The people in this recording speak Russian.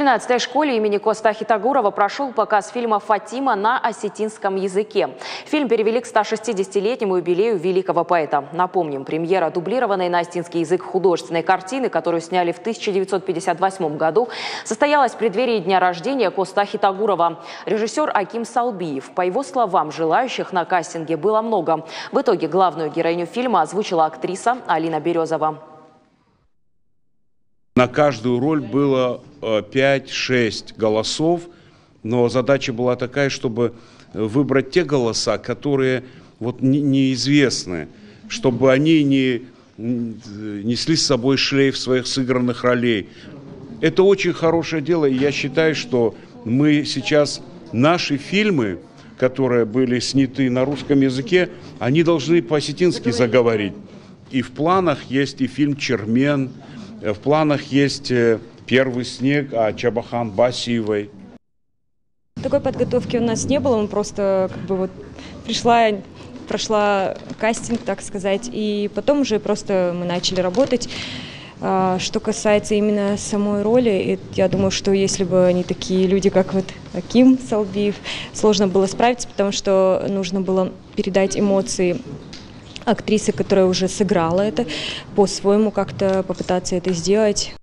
13-й школе имени Костахи Тагурова прошел показ фильма «Фатима» на осетинском языке. Фильм перевели к 160-летнему юбилею великого поэта. Напомним, премьера дублированной на осетинский язык художественной картины, которую сняли в 1958 году, состоялась в преддверии дня рождения Костахи Тагурова. Режиссер Аким Салбиев. По его словам, желающих на кастинге было много. В итоге главную героиню фильма озвучила актриса Алина Березова. На каждую роль было 5-6 голосов, но задача была такая, чтобы выбрать те голоса, которые неизвестны, чтобы они не несли с собой шлейф своих сыгранных ролей. Это очень хорошее дело, и я считаю, что мы сейчас, наши фильмы, которые были сняты на русском языке, они должны по-осетински заговорить. И в планах есть и фильм «Чермен», в планах есть «Первый снег» о Чабахан Басиевой. Такой подготовки у нас не было, мы просто прошла кастинг, так сказать, и потом уже просто мы начали работать. Что касается именно самой роли, я думаю, что если бы не такие люди, как Аким Салбиев, сложно было справиться, потому что нужно было передать эмоции актрисы, которая уже сыграла это, по-своему как-то попытаться это сделать.